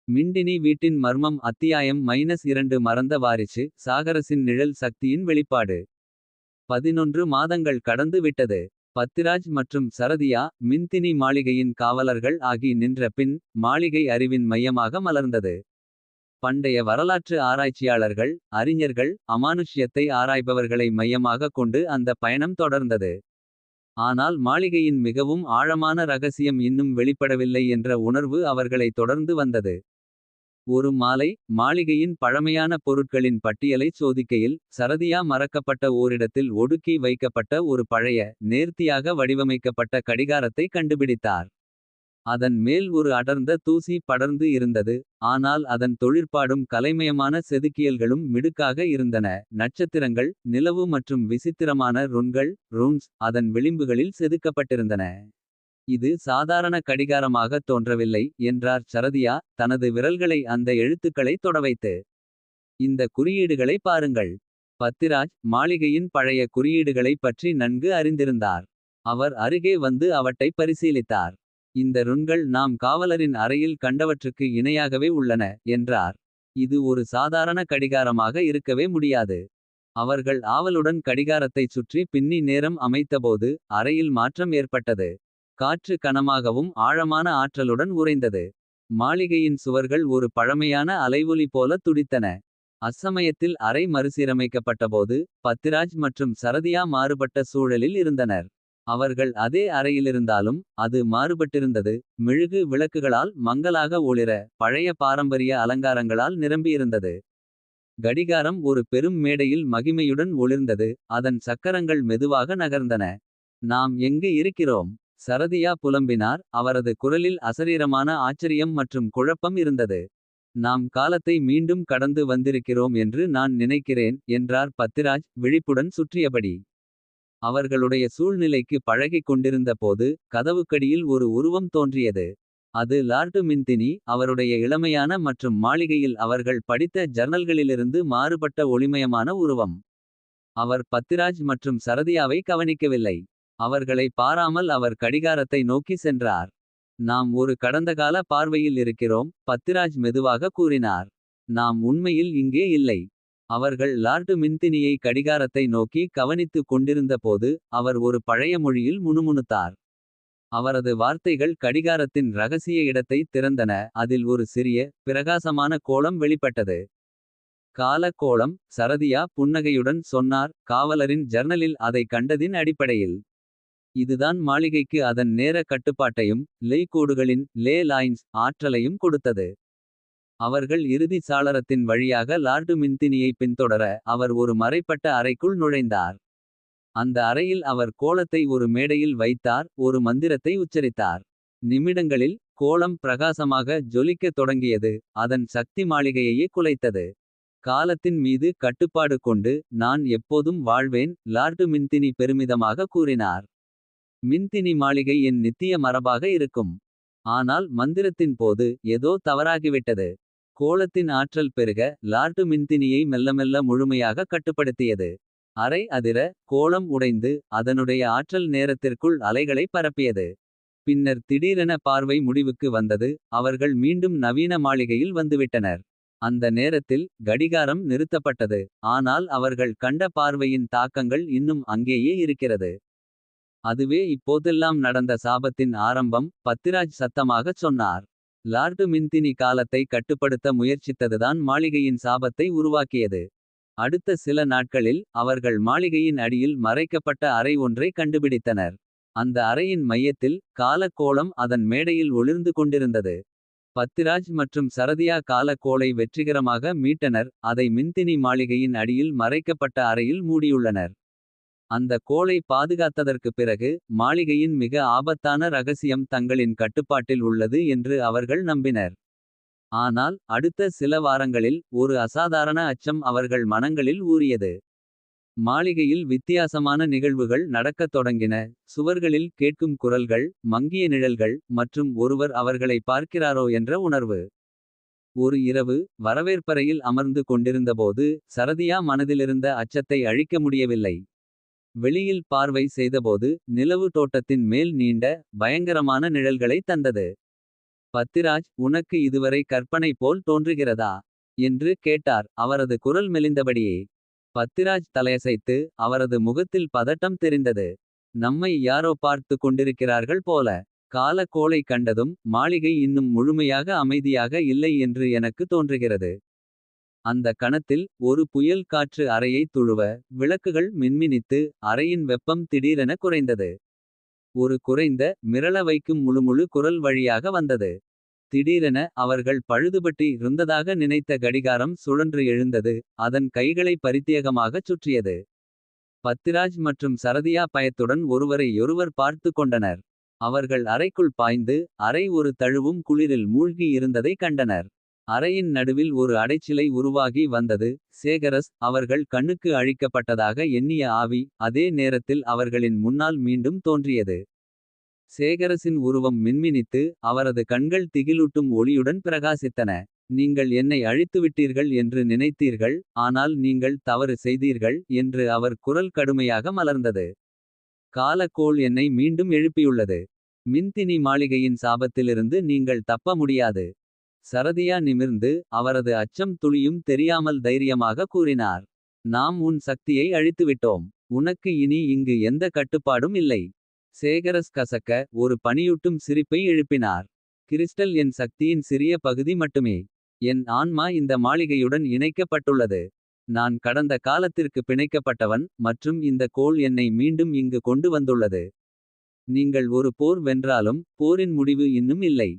மிண்டினி வீட்டின் மர்மம் அத்தியாயம் -2 மறந்த வாரிசு. சாகரசின் நிழல் சக்தியின் வெளிப்பாடு. 11 மாதங்கள் கடந்து விட்டது. பத்திராஜ் மற்றும் சரதியா மின்தினி மாளிகையின் காவலர்கள் ஆகி நின்ற பின். மாளிகை அறிவின் மையமாக மலர்ந்தது. பண்டைய வரலாற்று ஆராய்ச்சியாளர்கள். அறிஞர்கள் அமானுஷ்யத்தை ஆராய்பவர்களை மையமாக கொண்டு அந்த பயணம் தொடர்ந்தது. ஆனால் மாளிகையின் மிகவும் ஆழமான ரகசியம் இன்னும் வெளிப்படவில்லை என்ற உணர்வு அவர்களை தொடர்ந்து வந்தது. ஒரு மாலை மாளிகையின் பழமையான பொருட்களின் பட்டியலைச் சோதிக்கையில். சரதியா மறக்கப்பட்ட ஓரிடத்தில் ஒடுக்கி வைக்கப்பட்ட ஒரு பழைய. நேர்த்தியாக வடிவமைக்கப்பட்ட கடிகாரத்தை கண்டுபிடித்தார். அதன் மேல் ஒரு அடர்ந்த தூசி படர்ந்து இருந்தது. ஆனால் அதன் தொழிற்பாடும் கலைமயமான செதுக்கியல்களும் மிடுக்காக இருந்தன. நட்சத்திரங்கள் நிலவு மற்றும் விசித்திரமான ருன்கள் அதன் விளிம்புகளில் செதுக்கப்பட்டிருந்தன. இது சாதாரண கடிகாரமாக தோன்றவில்லை என்றார் சரதியா. தனது விரல்களை அந்த எழுத்துக்களை தொடவைத்து. இந்த குறியீடுகளை பாருங்கள். பத்திராஜ் மாளிகையின் பழைய குறியீடுகளைப் பற்றி நன்கு அறிந்திருந்தார். அவர் அருகே வந்து அவற்றை பரிசீலித்தார். இந்த ருன்கள் நாம் காவலரின் அறையில் கண்டவற்றுக்கு இணையாகவே உள்ளன என்றார். இது ஒரு சாதாரண கடிகாரமாக இருக்கவே முடியாது. அவர்கள் ஆவலுடன் கடிகாரத்தைச் சுற்றி பின்னி நேரம் அமைத்தபோது. அறையில் மாற்றம் ஏற்பட்டது. காற்று கனமாகவும் ஆழமான ஆற்றலுடன் உறைந்தது. மாளிகையின் சுவர்கள் ஒரு பழமையான அலைவொலி போல துடித்தன. அச்சமயத்தில் அறை மறுசீரமைக்கப்பட்டபோது. பத்திராஜ் மற்றும் சரதியா மாறுபட்ட சூழலில் இருந்தனர். அவர்கள் அதே அறையிலிருந்தாலும் அது மாறுபட்டிருந்தது. மெழுகு விளக்குகளால் மங்கலாக ஒளிர. பழைய பாரம்பரிய அலங்காரங்களால் நிரம்பியிருந்தது. கடிகாரம் ஒரு பெரும் மேடையில் மகிமையுடன் ஒளிர்ந்தது. அதன் சக்கரங்கள் மெதுவாக நகர்ந்தன. நாம் எங்கு இருக்கிறோம். சரதியா புலம்பினார். அவரது குரலில் அசரீரமான ஆச்சரியம் மற்றும் குழப்பம் இருந்தது. நாம் காலத்தை மீண்டும் கடந்து வந்திருக்கிறோம் என்று நான் நினைக்கிறேன் என்றார் பத்திராஜ் விழிப்புடன் சுற்றியபடி. அவர்களுடைய சூழ்நிலைக்கு பழகிக் கொண்டிருந்த போது. கதவுக்கடியில் ஒரு உருவம் தோன்றியது. அது லார்டு மின்தினி. அவருடைய இளமையான மற்றும் மாளிகையில் அவர்கள் படித்த ஜர்னல்களிலிருந்து மாறுபட்ட ஒளிமயமான உருவம். அவர் பத்திராஜ் மற்றும் சரதியாவை கவனிக்கவில்லை. அவர்களை பாராமல் அவர் கடிகாரத்தை நோக்கி சென்றார். நாம் ஒரு கடந்தகால பார்வையில் இருக்கிறோம். பத்திராஜ் மெதுவாக கூறினார். நாம் உண்மையில் இங்கே இல்லை. அவர்கள் லார்டு மின்தினியை கடிகாரத்தை நோக்கி கவனித்து கொண்டிருந்த போது. அவர் ஒரு பழைய மொழியில் முணுமுணுத்தார். அவரது வார்த்தைகள் கடிகாரத்தின் ரகசிய இடத்தை திறந்தன. அதில் ஒரு சிறிய பிரகாசமான கோளம் வெளிப்பட்டது. கால கோளம். சரதியா புன்னகையுடன் சொன்னார். காவலரின் ஜர்னலில் அதை கண்டதின் அடிப்படையில். இதுதான் மாளிகைக்கு அதன் நேர கட்டுப்பாட்டையும். லேய் கோடுகளின் ஆற்றலையும் கொடுத்தது. அவர்கள் இறுதி சாளரத்தின் வழியாக லார்டு மின்தினியை பின்தொடர. அவர் ஒரு மறைப்பட்ட அறைக்குள் நுழைந்தார். அந்த அறையில் அவர் கோலத்தை ஒரு மேடையில் வைத்தார். ஒரு மந்திரத்தை உச்சரித்தார். நிமிடங்களில் கோலம் பிரகாசமாக ஜொலிக்கத் தொடங்கியது. அதன் சக்தி மாளிகையையே குலைத்தது. காலத்தின் மீது கட்டுப்பாடு கொண்டு நான் எப்போதும் வாழ்வேன். லார்டு மின்தினி பெருமிதமாக கூறினார். மின்தினி மாளிகை என் நித்திய மரபாக இருக்கும். ஆனால் மந்திரத்தின் போது ஏதோ தவறாகிவிட்டது. கோலத்தின் ஆற்றல் பெருக லார்டு மின்தினியை மெல்லமெல்ல முழுமையாக கட்டுப்படுத்தியது. அறை அதிர கோலம் உடைந்து அதனுடைய ஆற்றல் நேரத்திற்குள் அலைகளை பரப்பியது. பின்னர் திடீரென பார்வை முடிவுக்கு வந்தது. அவர்கள் மீண்டும் நவீன மாளிகையில் வந்துவிட்டனர். அந்த நேரத்தில் கடிகாரம் நிறுத்தப்பட்டது. ஆனால் அவர்கள் கண்ட பார்வையின் தாக்கங்கள் இன்னும் அங்கேயே இருக்கிறது. அதுவே இப்போதெல்லாம் நடந்த சாபத்தின் ஆரம்பம். பத்திராஜ் சத்தமாகச் சொன்னார். லார்டு மின்தினி காலத்தை கட்டுப்படுத்த முயற்சித்ததுதான் மாளிகையின் சாபத்தை உருவாக்கியது. அடுத்த சில நாட்களில் அவர்கள் மாளிகையின் அடியில் மறைக்கப்பட்ட அறை ஒன்றை கண்டுபிடித்தனர். அந்த அறையின் மையத்தில் கால கோளம் அதன் மேடையில் ஒளிர்ந்து கொண்டிருந்தது. பத்திராஜ் மற்றும் சரதியா கால கோளை வெற்றிகரமாக மீட்டனர். அதை மின்தினி மாளிகையின் அடியில் மறைக்கப்பட்ட அறையில் மூடியுள்ளனர். அந்த கோளை பாதுகாத்ததற்குப் பிறகு. மாளிகையின் மிக ஆபத்தான ரகசியம் தங்களின் கட்டுப்பாட்டில் உள்ளது என்று அவர்கள் நம்பினர். ஆனால் அடுத்த சில வாரங்களில் ஒரு அசாதாரண அச்சம் அவர்கள் மனங்களில் ஊறியது. மாளிகையில் வித்தியாசமான நிகழ்வுகள் நடக்கத் தொடங்கின. சுவர்களில் கேட்கும் குரல்கள் மங்கிய நிழல்கள். மற்றும் ஒருவர் அவர்களை பார்க்கிறாரோ என்ற உணர்வு. ஒரு இரவு வரவேற்பறையில் அமர்ந்து கொண்டிருந்தபோது. சரதியா மனதிலிருந்த அச்சத்தை அழிக்க முடியவில்லை. வெளியில் பார்வை செய்தபோது நிலவு தோட்டத்தின் மேல் நீண்ட பயங்கரமான நிழல்களை தந்தது. பத்திராஜ், உனக்கு இதுவரை கற்பனை போல் தோன்றுகிறதா என்று கேட்டார். அவரது குரல் மெலிந்தபடியே. பத்திராஜ் தலையசைத்து, அவரது முகத்தில் பதட்டம் தெரிந்தது. நம்மை யாரோ பார்த்து கொண்டிருக்கிறார்கள் போல. கால கோளை கண்டதும் மாளிகை இன்னும் முழுமையாக அமைதியாக இல்லை என்று எனக்கு தோன்றுகிறது. அந்த கணத்தில் ஒரு புயல் காற்று அறையை துழுவ. விளக்குகள் மின்மினித்து அறையின் வெப்பம் திடீரென குறைந்தது. ஒரு குறைந்த மிரள வைக்கும் முழுமுழு குரல் வழியாக வந்தது. திடீரென அவர்கள் பழுதுபட்டி இருந்ததாக நினைத்த கடிகாரம் சுழன்று எழுந்தது. அதன் கைகளை பரித்தியகமாகச் சுற்றியது. பத்திராஜ் மற்றும் சரதியா பயத்துடன் ஒருவரையொருவர் பார்த்து கொண்டனர். அவர்கள் அறைக்குள் பாய்ந்து அறை ஒரு தழுவும் குளிரில் மூழ்கி இருந்ததை கண்டனர். அறையின் நடுவில் ஒரு அடைச்சிலை உருவாகி வந்தது. சேகரஸ் அவர்கள் கண்ணுக்கு அழிக்கப்பட்டதாக எண்ணிய ஆவி. அதே நேரத்தில் அவர்களின் முன்னால் மீண்டும் தோன்றியது. சேகரசின் உருவம் மின்மினித்து அவரது கண்கள் திகிலூட்டும் ஒளியுடன் பிரகாசித்தன. நீங்கள் என்னை அழித்துவிட்டீர்கள் என்று நினைத்தீர்கள். ஆனால் நீங்கள் தவறு செய்தீர்கள் என்று அவர் குரல் கடுமையாக மலர்ந்தது. காலக்கோள் என்னை மீண்டும் எழுப்பியுள்ளது. மின்தினி மாளிகையின் சாபத்திலிருந்து நீங்கள் தப்ப முடியாது. சரதியா நிமிர்ந்து அவரது அச்சம் துளியும் தெரியாமல் தைரியமாக கூறினார். நாம் உன் சக்தியை அழித்துவிட்டோம். உனக்கு இனி இங்கு எந்த கட்டுப்பாடும் இல்லை. சேகரஸ் கசக்க ஒரு பனியூட்டும் சிரிப்பை எழுப்பினார். கிறிஸ்டல் என் சக்தியின் சிறிய பகுதி மட்டுமே. என் ஆன்மா இந்த மாளிகையுடன் இணைக்கப்பட்டுள்ளது. நான் கடந்த காலத்திற்கு பிணைக்கப்பட்டவன். மற்றும் இந்த கோள் என்னை மீண்டும் இங்கு கொண்டு வந்துள்ளது. நீங்கள் ஒரு போர் வென்றாலும் போரின் முடிவு இன்னும் இல்லை.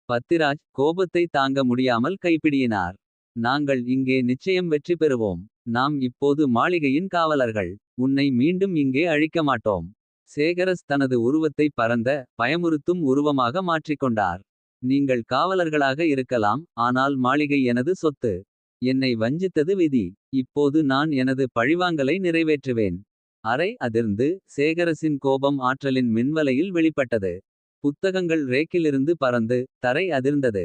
பத்திராஜ் கோபத்தை தாங்க முடியாமல் கைப்பிடியினார். நாங்கள் இங்கே நிச்சயம் வெற்றி பெறுவோம். நாம் இப்போது மாளிகையின் காவலர்கள். உன்னை மீண்டும் இங்கே அழிக்க மாட்டோம். சேகரஸ் தனது உருவத்தை பரந்த பயமுறுத்தும் உருவமாக மாற்றிக்கொண்டார். நீங்கள் காவலர்களாக இருக்கலாம். ஆனால் மாளிகை எனது சொத்து. என்னை வஞ்சித்தது விதி. இப்போது நான் எனது பழிவாங்கலை நிறைவேற்றுவேன். அறை அதிர்ந்து சேகரசின் கோபம் ஆற்றலின் மின்வலையில் வெளிப்பட்டது. புத்தகங்கள் ரேக்கிலிருந்து பறந்து தரை அதிர்ந்தது.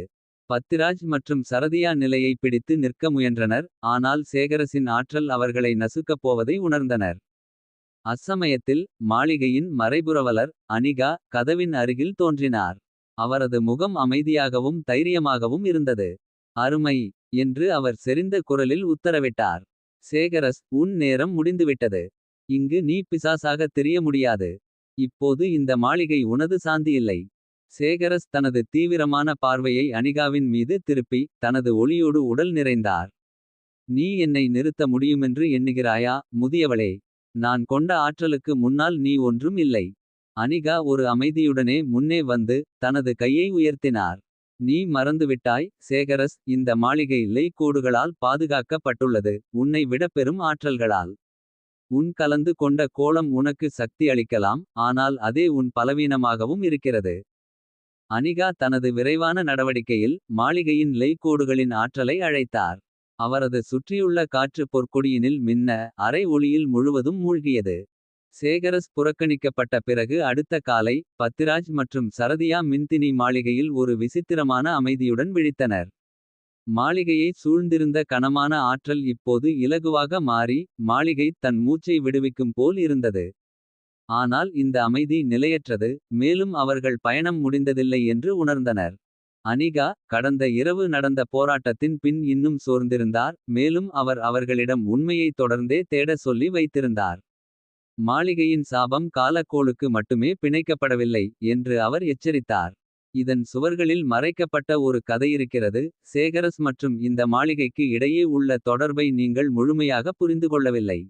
பத்திராஜ் மற்றும் சரதியா நிலையை பிடித்து நிற்க முயன்றனர். ஆனால் சேகரசின் ஆற்றல் அவர்களை நசுக்கப் போவதை உணர்ந்தனர். அச்சமயத்தில் மாளிகையின் மறைபுரவலர் அனிகா கதவின் அருகில் தோன்றினார். அவரது முகம் அமைதியாகவும் தைரியமாகவும் இருந்தது. அருமை என்று அவர் செறிந்த குரலில் உத்தரவிட்டார். சேகரஸ், உன் நேரம் முடிந்துவிட்டது. இங்கு நீ பிசாசாக தெரிய முடியாது. இப்போது இந்த மாளிகை உனது சாந்தி இல்லை. சேகரஸ் தனது தீவிரமான பார்வையை அனிகாவின் மீது திருப்பி. தனது ஒளியோடு உடல் நிறைந்தார். நீ என்னை நிறுத்த முடியுமென்று எண்ணுகிறாயா முதியவளே. நான் கொண்ட ஆற்றலுக்கு முன்னால் நீ ஒன்றும் இல்லை. அனிகா ஒரு அமைதியுடனே முன்னே வந்து தனது கையை உயர்த்தினார். நீ மறந்துவிட்டாய் சேகரஸ். இந்த மாளிகை கோடுகளால் பாதுகாக்கப்பட்டுள்ளது. உன்னை விட பெரும் ஆற்றல்களால். உன் கலந்து கொண்ட கோலம் உனக்கு சக்தி அளிக்கலாம். ஆனால் அதே உன் பலவீனமாகவும் இருக்கிறது. அனிகா தனது விரைவான நடவடிக்கையில் மாளிகையின் கோடுகளின் ஆற்றலை அழைத்தார். அவரது சுற்றியுள்ள காற்று பொற்கொடியினில் மின்ன அரை ஒளியில் முழுவதும் மூழ்கியது. சேகரஸ் புறக்கணிக்கப்பட்ட பிறகு அடுத்த காலை பத்திராஜ் மற்றும் சரதியா மின்தினி மாளிகையில் ஒரு விசித்திரமான அமைதியுடன் விழித்தனர். மாளிகையை சூழ்ந்திருந்த கனமான ஆற்றல் இப்போது இலகுவாக மாறி. மாளிகை தன் மூச்சை விடுவிக்கும் போல் இருந்தது. ஆனால் இந்த அமைதி நிலையற்றது. மேலும் அவர்கள் பயணம் முடிந்ததில்லை என்று உணர்ந்தனர். அனிகா கடந்த இரவு நடந்த போராட்டத்தின் பின் இன்னும் சோர்ந்திருந்தார். மேலும் அவர் அவர்களிடம் உண்மையை தொடர்ந்தே தேட சொல்லி வைத்திருந்தார். மாளிகையின் சாபம் காலக்கோளுக்கு மட்டுமே பிணைக்கப்படவில்லை என்று அவர் எச்சரித்தார். இதன் சுவர்களில் மறைக்கப்பட்ட ஒரு கதையிருக்கிறது. சேகரஸ் மற்றும் இந்த மாளிகைக்கு இடையே உள்ள தொடர்பை நீங்கள் முழுமையாக புரிந்து கொள்ளவில்லை.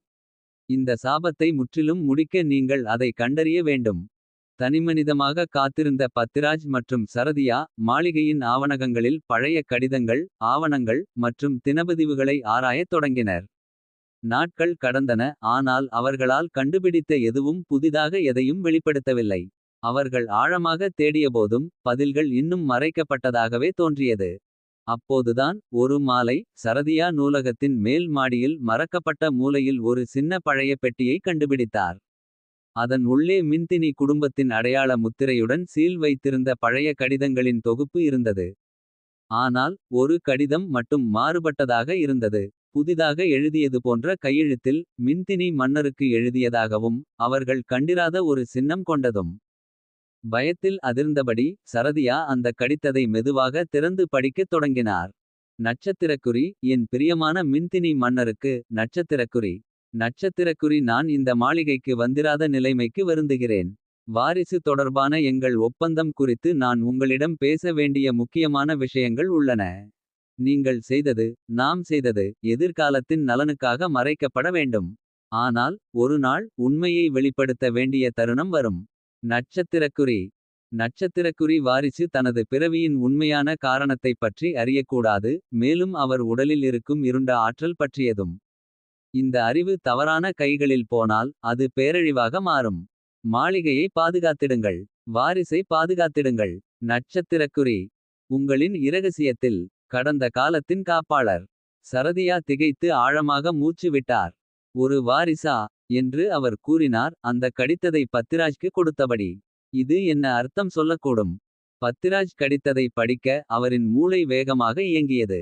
இந்த சாபத்தை முற்றிலும் முடிக்க நீங்கள் அதை கண்டறிய வேண்டும். தனிமனிதமாக காத்திருந்த பத்திராஜ் மற்றும் சரதியா மாளிகையின் ஆவணகங்களில் பழைய கடிதங்கள். ஆவணங்கள் மற்றும் தினபதிவுகளை ஆராயத் தொடங்கினர். நாட்கள் கடந்தன. ஆனால் அவர்களால் கண்டுபிடித்த எதுவும் புதிதாக எதையும் வெளிப்படுத்தவில்லை. அவர்கள் ஆழமாக தேடியபோதும் பதில்கள் இன்னும் மறைக்கப்பட்டதாகவே தோன்றியது. அப்போதுதான் ஒரு மாலை சரதியா நூலகத்தின் மேல் மாடியில் மறக்கப்பட்ட மூலையில் ஒரு சின்ன பழைய பெட்டியை கண்டுபிடித்தார். அதன் உள்ளே மின்தினி குடும்பத்தின் அடையாள முத்திரையுடன் சீல் வைத்திருந்த பழைய கடிதங்களின் தொகுப்பு இருந்தது. ஆனால் ஒரு கடிதம் மட்டும் மாறுபட்டதாக இருந்தது. புதிதாக எழுதியது போன்ற கையெழுத்தில் மின்தினி மன்னருக்கு எழுதியதாகவும். அவர்கள் கண்டிராத ஒரு சின்னம் கொண்டதும். பயத்தில் அதிர்ந்தபடி சரதியா அந்த கடித்ததை மெதுவாக திறந்து படிக்கத் தொடங்கினார். நட்சத்திரக்குறி: என் பிரியமான மின்தினி மன்னருக்கு. நட்சத்திரக்குறி: நட்சத்திரக்குறி: நான் இந்த மாளிகைக்கு வந்திராத நிலைமைக்கு வருந்துகிறேன். வாரிசு தொடர்பான எங்கள் ஒப்பந்தம் குறித்து நான் உங்களிடம் பேச வேண்டிய முக்கியமான விஷயங்கள் உள்ளன. நீங்கள் செய்தது, நாம் செய்தது எதிர்காலத்தின் நலனுக்காக மறைக்கப்பட வேண்டும். ஆனால் ஒரு நாள் உண்மையை வெளிப்படுத்த வேண்டிய தருணம் வரும். நட்சத்திரக்குறி: நட்சத்திரக்குறி வாரிசு தனது பிறவியின் உண்மையான காரணத்தைப் பற்றி அறியக்கூடாது. மேலும் அவர் உடலில் இருக்கும் இருண்ட ஆற்றல் பற்றியதும். இந்த அறிவு தவறான கைகளில் போனால் அது பேரழிவாக மாறும். மாளிகையை பாதுகாத்திடுங்கள். வாரிசை பாதுகாத்திடுங்கள். நட்சத்திரக்குறி: உங்களின் இரகசியத்தில். கடந்த காலத்தின் காப்பாளர். சரதியா திகைத்து ஆழமாக மூச்சு விட்டார். ஒரு வாரிசா என்று அவர் கூறினார், அந்த கடித்ததை பத்திராஜ்க்கு கொடுத்தபடி. இது என்ன அர்த்தம் சொல்லக்கூடும். பத்திராஜ் கடித்ததை படிக்க அவரின் மூளை வேகமாக இயங்கியது.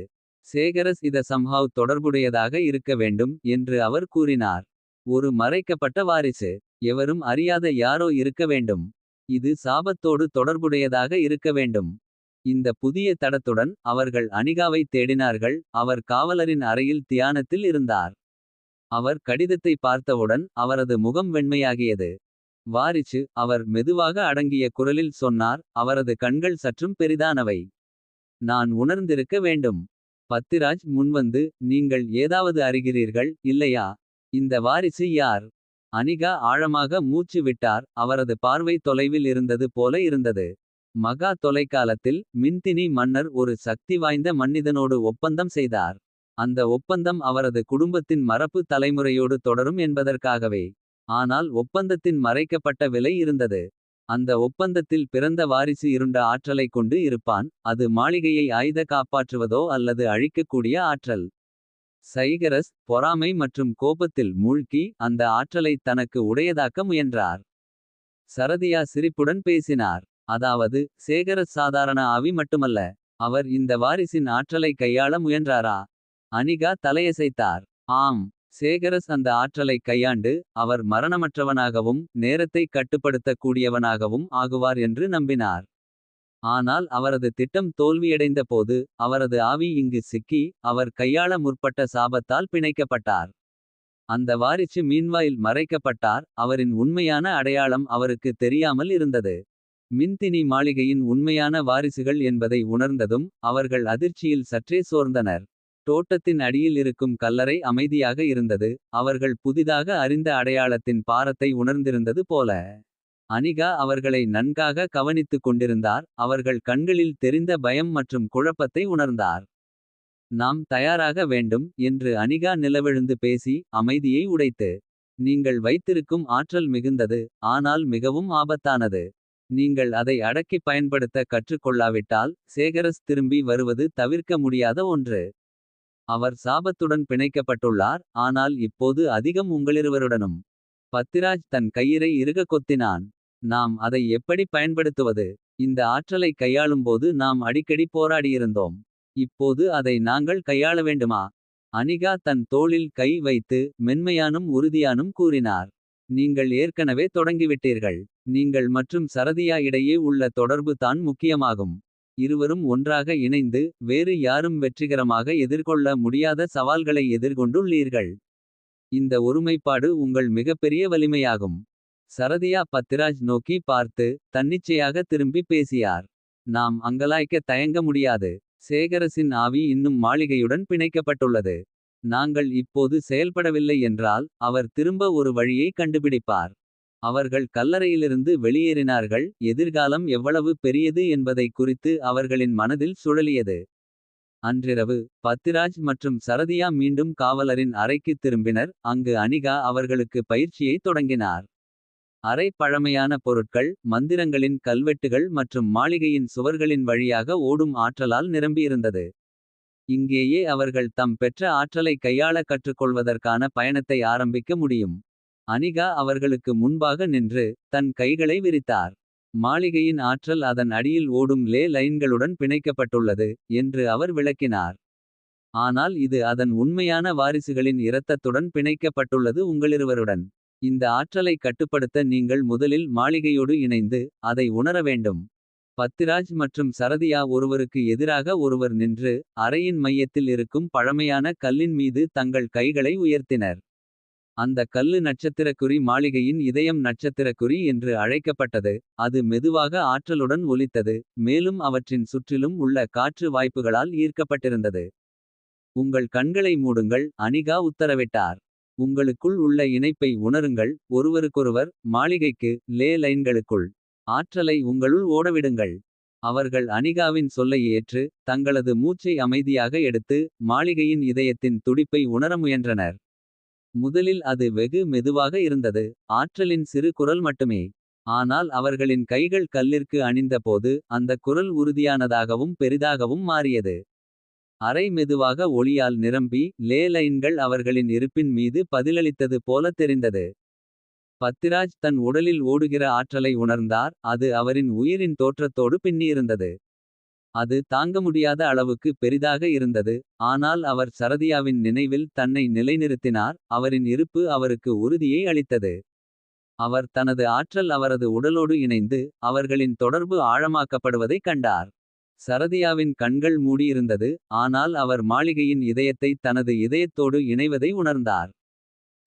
சேகரஸ் இத சம்ஹாவ் தொடர்புடையதாக இருக்க வேண்டும் என்று அவர் கூறினார். ஒரு மறைக்கப்பட்ட வாரிசு. எவரும் அறியாத யாரோ இருக்க வேண்டும். இது சாபத்தோடு தொடர்புடையதாக இருக்க வேண்டும். இந்த புதிய தடத்துடன் அவர்கள் அனிகாவை தேடினார்கள். அவர் காவலரின் அறையில் தியானத்தில் இருந்தார். அவர் கடிதத்தை பார்த்தவுடன் அவரது முகம் வெண்மையாகியது. வாரிசு. அவர் மெதுவாக அடங்கிய குரலில் சொன்னார். அவரது கண்கள் சற்றும் பெரிதானவை. நான் உணர்ந்திருக்க வேண்டும். பத்திராஜ் முன்வந்து, நீங்கள் ஏதாவது அறிகிறீர்கள், இல்லையா? இந்த வாரிசு யார்? அனிகா ஆழமாக மூச்சு விட்டார். அவரது பார்வை தொலைவில் இருந்தது போல இருந்தது. மகா தொலைக்காலத்தில் மின்தினி மன்னர் ஒரு சக்தி வாய்ந்த மன்னிதனோடு ஒப்பந்தம் செய்தார். அந்த ஒப்பந்தம் அவரது குடும்பத்தின் மரபு தலைமுறையோடு தொடரும் என்பதற்காகவே. ஆனால் ஒப்பந்தத்தின் மறைக்கப்பட்ட விலை இருந்தது. அந்த ஒப்பந்தத்தில் பிறந்த வாரிசு இருண்ட ஆற்றலைக் கொண்டு இருப்பான். அது மாளிகையை காப்பாற்றுவதோ அல்லது அழிக்கக்கூடிய ஆற்றல். சைகரஸ் பொறாமை மற்றும் கோபத்தில் மூழ்கி அந்த ஆற்றலை தனக்கு உடையதாக்க முயன்றார். சரதியா சிரிப்புடன் பேசினார். அதாவது சேகரஸ் சாதாரண ஆவி மட்டுமல்ல. அவர் இந்த வாரிசின் ஆற்றலை கையாள முயன்றாரா? அனிகா தலையசைத்தார். ஆம். சேகரஸ் அந்த ஆற்றலை கையாண்டு அவர் மரணமற்றவனாகவும் நேரத்தை கட்டுப்படுத்தக் கூடியவனாகவும் ஆகுவார் என்று நம்பினார். ஆனால் அவரது திட்டம் தோல்வியடைந்த போது அவரது ஆவி இங்கு சிக்கி அவர் கையாள முற்பட்ட சாபத்தால் பிணைக்கப்பட்டார். அந்த வாரிசு மீன்வாயில் மறைக்கப்பட்டார். அவரின் உண்மையான அடையாளம் அவருக்கு தெரியாமல் இருந்தது. மின்தினி மாளிகையின் உண்மையான வாரிசுகள் என்பதை உணர்ந்ததும் அவர்கள் அதிர்ச்சியில் சற்றே சோர்ந்தனர். தோட்டத்தின் அடியில் இருக்கும் கல்லறை அமைதியாக இருந்தது. அவர்கள் புதிதாக அறிந்த அடையாளத்தின் பாரத்தை உணர்ந்திருந்தது போல. அனிகா அவர்களை நன்காக கவனித்துக் கொண்டிருந்தார். அவர்கள் கண்களில் தெரிந்த பயம் மற்றும் குழப்பத்தை உணர்ந்தார். நாம் தயாராக வேண்டும் என்று அனிகா நிலவெழுந்து பேசி அமைதியை உடைத்து. நீங்கள் வைத்திருக்கும் ஆற்றல் மிகுந்தது, ஆனால் மிகவும் ஆபத்தானது. நீங்கள் அதை அடக்கி பயன்படுத்த கற்றுக்கொள்ளாவிட்டால் சேகரஸ் திரும்பி வருவது தவிர்க்க முடியாத ஒன்று. அவர் சாபத்துடன் பிணைக்கப்பட்டுள்ளார், ஆனால் இப்போது அதிகம் உங்களிருவருடனும். பத்திராஜ் தன் கையிறை இறுக கொத்தினான். நாம் அதை எப்படி பயன்படுத்துவது? இந்த ஆற்றலை கையாளும்போது நாம் அடிக்கடி போராடியிருந்தோம். இப்போது அதை நாங்கள் கையாள வேண்டுமா? அனிகா தன் தோளில் கை வைத்து மென்மையானும் உறுதியானும் கூறினார். நீங்கள் ஏற்கனவே தொடங்கிவிட்டீர்கள். நீங்கள் மற்றும் சரதியா இடையே உள்ள தொடர்பு தான் முக்கியமாகும். இருவரும் ஒன்றாக இணைந்து வேறு யாரும் வெற்றிகரமாக எதிர்கொள்ள முடியாத சவால்களை எதிர்கொண்டுள்ளீர்கள். இந்த ஒருமைப்பாடு உங்கள் மிகப்பெரிய வலிமையாகும். சரதியா பத்திராஜ் நோக்கி பார்த்து தன்னிச்சையாக திரும்பி பேசியார். நாம் அங்கலாய்க்க தயங்க முடியாது. சேகரசின் ஆவி இன்னும் மாளிகையுடன் பிணைக்கப்பட்டுள்ளது. நாங்கள் இப்போது செயல்படவில்லை என்றால் அவர் திரும்ப ஒரு வழியை கண்டுபிடிப்பார். அவர்கள் கல்லறையிலிருந்து வெளியேறினார்கள். எதிர்காலம் எவ்வளவு பெரியது என்பதை குறித்து அவர்களின் மனதில் சுழலியது. அன்றிரவு பத்திராஜ் மற்றும் சரதியா மீண்டும் காவலரின் அறைக்கு திரும்பினர். அங்கு அனிகா அவர்களுக்கு பயிற்சியை தொடங்கினார். அறை பழமையான பொருட்கள், மந்திரங்களின் கல்வெட்டுகள் மற்றும் மாளிகையின் சுவர்களின் வழியாக ஓடும் ஆற்றலால் நிரம்பியிருந்தது. இங்கேயே அவர்கள் தம் பெற்ற ஆற்றலை கையாள கற்றுக்கொள்வதற்கான பயணத்தை ஆரம்பிக்க முடியும். அனிகா அவர்களுக்கு முன்பாக நின்று தன் கைகளை விரித்தார். மாளிகையின் ஆற்றல் அதன் அடியில் ஓடும் லே லைன்களுடன் பிணைக்கப்பட்டுள்ளது என்று அவர் விளக்கினார். ஆனால் இது அதன் உண்மையான வாரிசுகளின் இரத்தத்துடன் பிணைக்கப்பட்டுள்ளது உங்களிருவருடன். இந்த ஆற்றலை கட்டுப்படுத்த நீங்கள் முதலில் மாளிகையோடு இணைந்து அதை உணர வேண்டும். பத்திராஜ் மற்றும் சரதியா ஒருவருக்கு எதிராக ஒருவர் நின்று. அறையின் மையத்தில் இருக்கும் பழமையான கல்லின் மீது தங்கள் கைகளை உயர்த்தினர். அந்த கல்லு நட்சத்திரக்குறி மாளிகையின் இதயம் நட்சத்திரக்குறி என்று அழைக்கப்பட்டது. அது மெதுவாக ஆற்றலுடன் ஒலித்தது. மேலும் அவற்றின் சுற்றிலும் உள்ள காற்று வாய்ப்புகளால் ஈர்க்கப்பட்டிருந்தது. உங்கள் கண்களை மூடுங்கள், அனிகா உத்தரவிட்டார். உங்களுக்குள் உள்ள இணைப்பை உணருங்கள், ஒருவருக்கொருவர். மாளிகைக்கு லே லைன்களுக்குள் ஆற்றலை உங்களுள் ஓடவிடுங்கள். அவர்கள் அனிகாவின் சொல்லை ஏற்று. தங்களது மூச்சை அமைதியாக எடுத்து. மாளிகையின் இதயத்தின் துடிப்பை உணர முயன்றனர். முதலில் அது வெகு மெதுவாக இருந்தது. ஆற்றலின் சிறு குரல் மட்டுமே. ஆனால் அவர்களின் கைகள் கல்லிற்கு அணிந்தபோது. அந்த குரல் உறுதியானதாகவும் பெரிதாகவும் மாறியது. அறை மெதுவாக ஒளியால் நிரம்பி. லே லைன்கள் அவர்களின் இருப்பின் மீது பதிலளித்தது போல தெரிந்தது. பத்திராஜ் தன் உடலில் ஓடுகிற ஆற்றலை உணர்ந்தார். அது அவரின் உயிரின் தோற்றத்தோடு பின்னியிருந்தது. அது தாங்க முடியாத அளவுக்கு பெரிதாக இருந்தது. ஆனால் அவர் சரதியாவின் நினைவில் தன்னை நிலைநிறுத்தினார். அவரின் இருப்பு அவருக்கு உறுதியை அளித்தது. அவர் தனது ஆற்றல் அவரது உடலோடு இணைந்து. அவர்களின் தொடர்பு ஆழமாக்கப்படுவதைக் கண்டார். சரதியாவின் கண்கள் மூடியிருந்தது. ஆனால் அவர் மாளிகையின் இதயத்தை தனது இதயத்தோடு இணைவதை உணர்ந்தார்.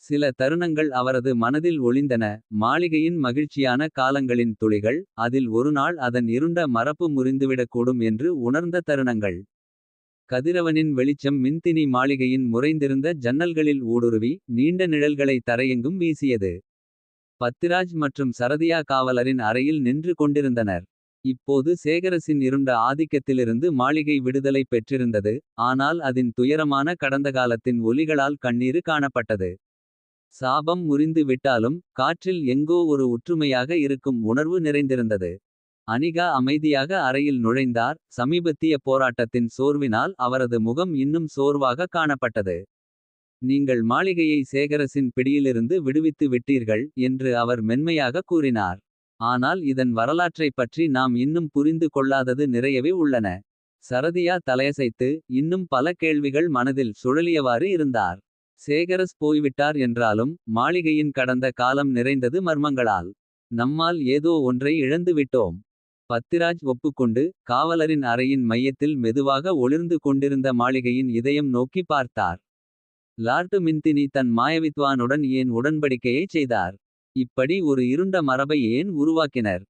சில தருணங்கள் அவரது மனதில் ஒளிந்தன. மாளிகையின் மகிழ்ச்சியான காலங்களின் துளிகள். அதில் ஒருநாள் அதன் இருண்ட மரப்பு முறிந்துவிடக்கூடும் என்று உணர்ந்த தருணங்கள். கதிரவனின் வெளிச்சம் மின்தினி மாளிகையின் முறைந்திருந்த ஜன்னல்களில் ஊடுருவி. நீண்ட நிழல்களை தரையெங்கும் வீசியது. பத்திராஜ் மற்றும் சரதியா காவலரின் அறையில் நின்று கொண்டிருந்தனர். இப்போது சேகரசின் இருண்ட ஆதிக்கத்திலிருந்து மாளிகை விடுதலை பெற்றிருந்தது. ஆனால் அதன் துயரமான கடந்த காலத்தின் ஒலிகளால் கண்ணீரு காணப்பட்டது. சாபம் முறிந்து விட்டாலும் காற்றில் எங்கோ ஒரு ஒற்றுமையாக இருக்கும் உணர்வு நிறைந்திருந்தது. அனிகா அமைதியாக அறையில் நுழைந்தார். சமீபத்திய போராட்டத்தின் சோர்வினால் அவரது முகம் இன்னும் சோர்வாக காணப்பட்டது. நீங்கள் மாளிகையை சேகரசின் பிடியிலிருந்து விடுவித்து விட்டீர்கள் என்று அவர் மென்மையாக கூறினார். ஆனால் இதன் வரலாற்றைப் பற்றி நாம் இன்னும் புரிந்து கொள்ளாதது நிறையவே உள்ளன. சரதியா தலையசைத்து இன்னும் பல கேள்விகள் மனதில் சுழலியவாறு இருந்தார். சேகரஸ் போய்விட்டார் என்றாலும் மாளிகையின் கடந்த காலம் நிறைந்தது மர்மங்களால். நம்மால் ஏதோ ஒன்றை இழந்து விட்டோம். பத்திராஜ் ஒப்புக்கொண்டு காவலரின் அறையின் மையத்தில் மெதுவாக ஒளிர்ந்து கொண்டிருந்த மாளிகையின் இதயம் நோக்கி பார்த்தார். லார்டு மின்தினி தன் மாயவித்வானுடன் ஏன் உடன்படிக்கையை செய்தார். இப்படி ஒரு இருண்ட மரபை ஏன் உருவாக்கினர்.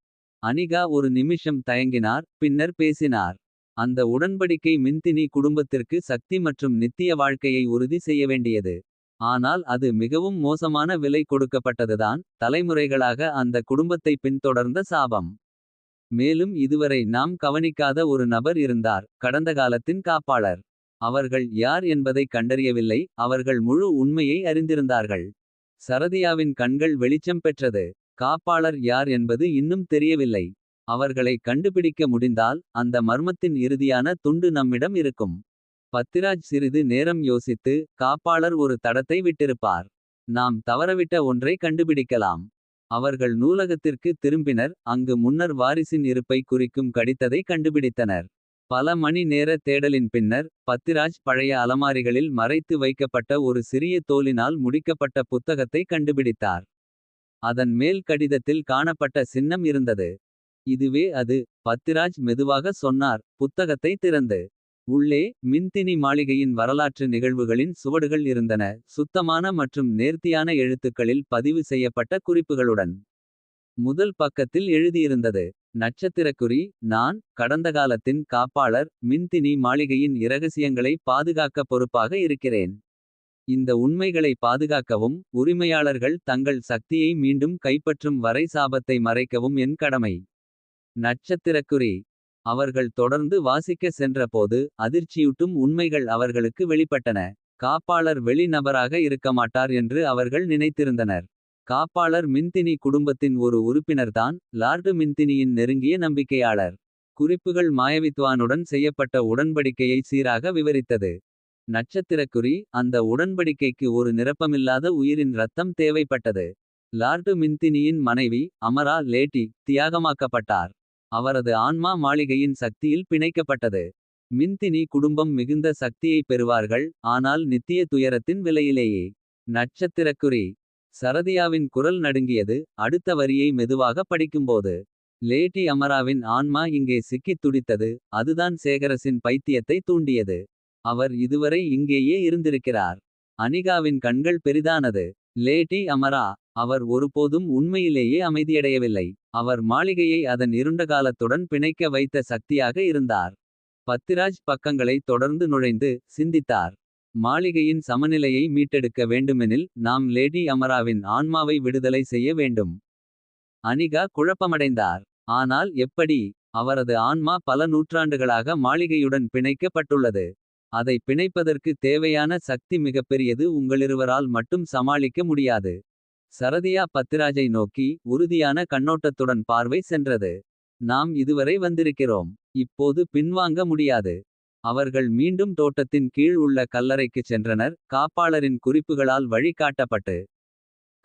அனிகா ஒரு நிமிஷம் தயங்கினார், பின்னர் பேசினார். அந்த உடன்படிக்கை மின்தினி குடும்பத்திற்கு சக்தி மற்றும் நித்திய வாழ்க்கையை உறுதி செய்ய வேண்டியது. ஆனால் அது மிகவும் மோசமான விலை கொடுக்கப்பட்டதுதான். தலைமுறைகளாக அந்த குடும்பத்தை பின்தொடர்ந்த சாபம். மேலும் இதுவரை நாம் கவனிக்காத ஒரு நபர் இருந்தார், கடந்த காலத்தின் காப்பாளர். அவர்கள் யார் என்பதை கண்டறியவில்லை. அவர்கள் முழு உண்மையை அறிந்திருந்தார்கள். சரதியாவின் கண்கள் வெளிச்சம் பெற்றது. காப்பாளர் யார் என்பது இன்னும் தெரியவில்லை. அவர்களை கண்டுபிடிக்க முடிந்தால் அந்த மர்மத்தின் இறுதியான துண்டு நம்மிடம் இருக்கும். பத்திராஜ் சிறிது நேரம் யோசித்து. காப்பாளர் ஒரு தடத்தை விட்டிருப்பார். நாம் தவறவிட்ட ஒன்றை கண்டுபிடிக்கலாம். அவர்கள் நூலகத்திற்கு திரும்பினர். அங்கு முன்னர் வாரிசின் இருப்பை குறிக்கும் கடிதத்தை கண்டுபிடித்தனர். பல மணி நேர தேடலின் பின்னர் பத்திராஜ் பழைய அலமாரிகளில் மறைத்து வைக்கப்பட்ட ஒரு சிறிய தோலினால் முடிக்கப்பட்ட புத்தகத்தை கண்டுபிடித்தார். அதன் மேல் கடிதத்தில் காணப்பட்ட சின்னம் இருந்தது. இதுவே அது. பத்திராஜ் மெதுவாக சொன்னார், புத்தகத்தை திறந்து. உள்ளே மின்தினி மாளிகையின் வரலாற்று நிகழ்வுகளின் சுவடுகள் இருந்தன. சுத்தமான மற்றும் நேர்த்தியான எழுத்துக்களில் பதிவு செய்யப்பட்ட குறிப்புகளுடன். முதல் பக்கத்தில் எழுதியிருந்தது. நட்சத்திரக்குறி, நான் கடந்த காலத்தின் காப்பாளர். மின்தினி மாளிகையின் இரகசியங்களை பாதுகாக்க பொறுப்பாக இருக்கிறேன். இந்த உண்மைகளை பாதுகாக்கவும். உரிமையாளர்கள் தங்கள் சக்தியை மீண்டும் கைப்பற்றும் வரை சாபத்தை மறைக்கவும் என் கடமை. நட்சத்திரக்குறி. அவர்கள் தொடர்ந்து வாசிக்க சென்றபோது. அதிர்ச்சியூட்டும் உண்மைகள் அவர்களுக்கு வெளிப்பட்டன. காப்பாளர் வெளி நபராக இருக்கமாட்டார் என்று அவர்கள் நினைத்திருந்தனர். காப்பாளர் மின்தினி குடும்பத்தின் ஒரு உறுப்பினர்தான். லார்டு மின்தினியின் நெருங்கிய நம்பிக்கையாளர். குறிப்புகள் மாயவித்வானுடன் செய்யப்பட்ட உடன்படிக்கையை சீராக விவரித்தது. நட்சத்திரக்குறி, அந்த உடன்படிக்கைக்கு ஒரு நிரப்பமில்லாத உயிரின் இரத்தம் தேவைப்பட்டது. லார்டு மின்தினியின் மனைவி அமரா லேட்டி தியாகமாக்கப்பட்டார். அவரது ஆன்மா மாளிகையின் சக்தியில் பிணைக்கப்பட்டது. மின்தினி குடும்பம் மிகுந்த சக்தியை பெறுவார்கள். ஆனால் நித்திய துயரத்தின் விலையிலேயே. நட்சத்திரக்குறி. சரதியாவின் குரல் நடுங்கியது. அடுத்த வரியை மெதுவாக படிக்கும்போது. லேடி அமராவின் ஆன்மா இங்கே சிக்கித் துடித்தது. அதுதான் சேகரசின் பைத்தியத்தை தூண்டியது. அவர் இதுவரை இங்கேயே இருந்திருக்கிறார். அனிகாவின் கண்கள் பெரிதானது. லேடி அமரா. அவர் ஒருபோதும் உண்மையிலேயே அமைதியடையவில்லை. அவர் மாளிகையை அதன் இருண்ட காலத்துடன் பிணைக்க வைத்த சக்தியாக இருந்தார். பத்திராஜ் பக்கங்களை தொடர்ந்து நுழைந்து சிந்தித்தார். மாளிகையின் சமநிலையை மீட்டெடுக்க வேண்டுமெனில் நாம் லேடி அமராவின் ஆன்மாவை விடுதலை செய்ய வேண்டும். அனிகா குழப்பமடைந்தார். ஆனால் எப்படி. அவரது ஆன்மா பல நூற்றாண்டுகளாக மாளிகையுடன் பிணைக்கப்பட்டுள்ளது. அதை பிணைப்பதற்கு தேவையான சக்தி மிகப்பெரியது. உங்களிருவரால் மட்டும் சமாளிக்க முடியாது. சரதியா பத்திராஜை நோக்கி உறுதியான கண்ணோட்டத்துடன் பார்வை சென்றது. நாம் இதுவரை வந்திருக்கிறோம். இப்போது பின்வாங்க முடியாது. அவர்கள் மீண்டும் தோட்டத்தின் கீழ் உள்ள கல்லறைக்குச் சென்றனர். காப்பாளரின் குறிப்புகளால் வழி காட்டப்பட்டு.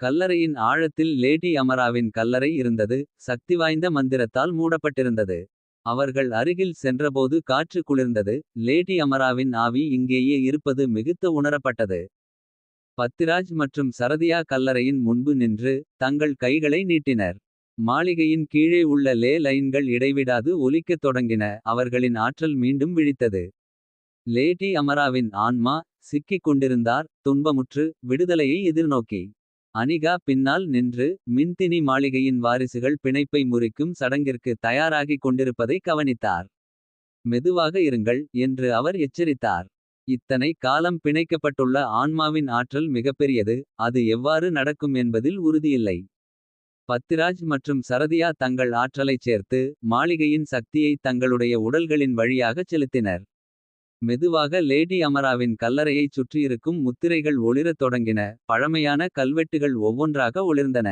கல்லறையின் ஆழத்தில் லேடி அமராவின் கல்லறை இருந்தது. சக்திவாய்ந்த மந்திரத்தால் மூடப்பட்டிருந்தது. அவர்கள் அருகில் சென்றபோது காற்று குளிர்ந்தது. லேடி அமராவின் ஆவி இங்கேயே இருப்பது மிகுத்த உணரப்பட்டது. பத்திராஜ் மற்றும் சரதியா கல்லறையின் முன்பு நின்று தங்கள் கைகளை நீட்டினர். மாளிகையின் கீழே உள்ள லே லைன்கள் இடைவிடாது ஒலிக்கத் தொடங்கின. அவர்களின் ஆற்றல் மீண்டும் விழித்தது. லேடி அமராவின் ஆன்மா சிக்கிக் கொண்டிருந்தார். துன்பமுற்று விடுதலையை எதிர்நோக்கி. அனிகா பின்னால் நின்று மின்தினி மாளிகையின் வாரிசுகள் பிணைப்பை முறிக்கும் சடங்கிற்கு தயாராகிக் கொண்டிருப்பதை கவனித்தார். மெதுவாக இருங்கள் என்று அவர் எச்சரித்தார். இத்தனை காலம் பிணைக்கப்பட்டுள்ள ஆன்மாவின் ஆற்றல் மிகப்பெரியது. அது எவ்வாறு நடக்கும் என்பதில் உறுதியில்லை. பத்திராஜ் மற்றும் சரதியா தங்கள் ஆற்றலைச் சேர்த்து மாளிகையின் சக்தியை தங்களுடைய உடல்களின் வழியாகச் செலுத்தினர். மெதுவாக லேடி அமராவின் கல்லறையைச் சுற்றியிருக்கும் முத்திரைகள் ஒளிரத் தொடங்கின. பழமையான கல்வெட்டுகள் ஒவ்வொன்றாக ஒளிர்ந்தன.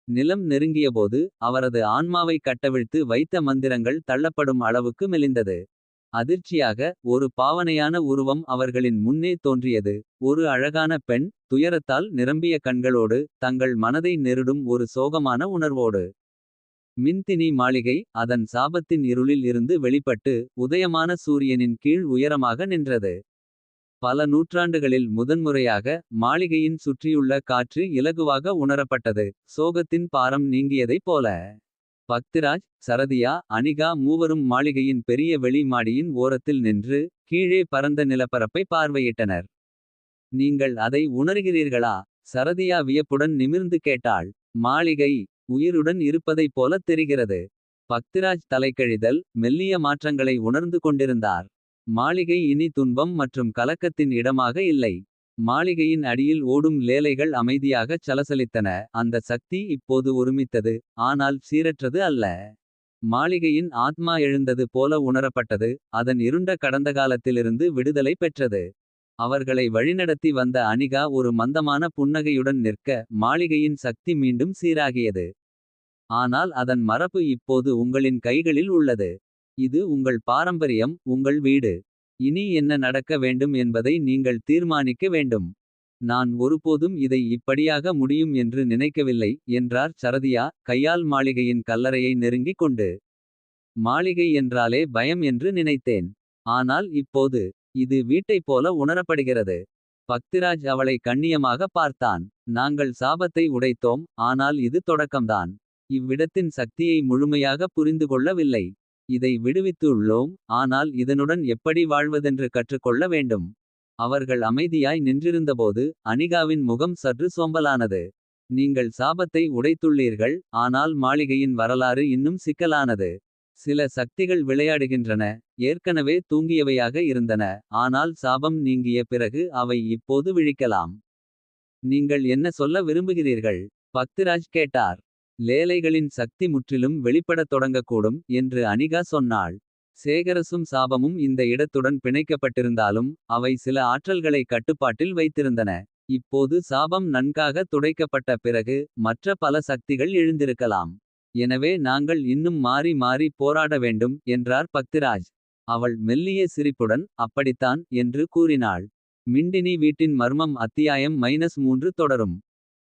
நிலம் நெருங்கியபோது அவரது ஆன்மாவை கட்டவிழ்த்து வைத்த மந்திரங்கள் தள்ளப்படும் அளவுக்கு மெலிந்தது. அதிர்ச்சியாக ஒரு பாவனையான உருவம் அவர்களின் முன்னே தோன்றியது. ஒரு அழகான பெண் துயரத்தால் நிரம்பிய கண்களோடு. தங்கள் மனதை நெருடும் ஒரு சோகமான உணர்வோடு. மின்தினி மாளிகை அதன் சாபத்தின் இருளில் இருந்து வெளிப்பட்டு. உதயமான சூரியனின் கீழ் உயரமாக நின்றது. பல நூற்றாண்டுகளில் முதன்முறையாக மாளிகையின் சுற்றியுள்ள காற்று இலகுவாக உணரப்பட்டது. சோகத்தின் பாரம் நீங்கியதைப் போல. பக்திராஜ் சரதியா அனிகா மூவரும் மாளிகையின் பெரிய வெளி மாடியின் ஓரத்தில் நின்று. கீழே பரந்த நிலப்பரப்பை பார்வையிட்டனர். நீங்கள் அதை உணர்கிறீர்களா. சரதியா வியப்புடன் நிமிர்ந்து கேட்டாள். மாளிகை உயிருடன் இருப்பதைப் போல தெரிகிறது. பக்திராஜ் தலைக்கழிதல் மெல்லிய மாற்றங்களை உணர்ந்து கொண்டிருந்தார். மாளிகை இனி துன்பம் மற்றும் கலக்கத்தின் இடமாக இல்லை. மாளிகையின் அடியில் ஓடும் லேலைகள் அமைதியாகச் சலசலித்தன. அந்த சக்தி இப்போது ஒருமித்தது. ஆனால் சீரற்றது அல்ல. மாளிகையின் ஆத்மா எழுந்தது போல உணரப்பட்டது. அதன் இருண்ட கடந்த காலத்திலிருந்து விடுதலை பெற்றது. அவர்களை வழிநடத்தி வந்த அனிகா ஒரு மந்தமான புன்னகையுடன் நிற்க. மாளிகையின் சக்தி மீண்டும் சீராகியது. ஆனால் அதன் மரபு இப்போது உங்களின் கைகளில் உள்ளது. இது உங்கள் பாரம்பரியம் உங்கள் வீடு. இனி என்ன நடக்க வேண்டும் என்பதை நீங்கள் தீர்மானிக்க வேண்டும். நான் ஒருபோதும் இதை இப்படியாக முடியும் என்று நினைக்கவில்லை. என்றார் சரதியா கையால் மாளிகையின் கல்லறையை நெருங்கிக் கொண்டு. மாளிகை என்றாலே பயம் என்று நினைத்தேன். ஆனால் இப்போது இது வீட்டைப் போல உணரப்படுகிறது. பக்திராஜ் அவளை கண்ணியமாக பார்த்தான். நாங்கள் சாபத்தை உடைத்தோம். ஆனால் இது தொடக்கம்தான். இவ்விடத்தின் சக்தியை முழுமையாக புரிந்து கொள்ளவில்லை. இதை விடுவித்துள்ளோம். ஆனால் இதனுடன் எப்படி வாழ்வதென்று கற்றுக்கொள்ள வேண்டும். அவர்கள் அமைதியாய் நின்றிருந்தபோது. அனிகாவின் முகம் சற்று சோம்பலானது. நீங்கள் சாபத்தை உடைத்துள்ளீர்கள். ஆனால் மாளிகையின் வரலாறு இன்னும் சிக்கலானது. சில சக்திகள் விளையாடுகின்றன. ஏற்கனவே தூங்கியவையாக இருந்தன. ஆனால் சாபம் நீங்கிய பிறகு அவை இப்போது விழிக்கலாம். நீங்கள் என்ன சொல்ல விரும்புகிறீர்கள். பக்திராஜ் கேட்டார். லேலைகளின் சக்தி முற்றிலும் வெளிப்படத் தொடங்கக்கூடும். என்று அனிகா சொன்னாள். சேகரசும் சாபமும் இந்த இடத்துடன் பிணைக்கப்பட்டிருந்தாலும். அவை சில ஆற்றல்களை கட்டுப்பாட்டில் வைத்திருந்தன. இப்போது சாபம் நன்காக துடைக்கப்பட்ட பிறகு. மற்ற பல சக்திகள் எழுந்திருக்கலாம். எனவே நாங்கள் இன்னும் மாறி மாறி போராட வேண்டும். என்றார் பக்திராஜ். அவள் மெல்லிய சிரிப்புடன் அப்படித்தான் என்று கூறினாள். மிண்டினி வீட்டின் மர்மம் அத்தியாயம் -3 தொடரும்.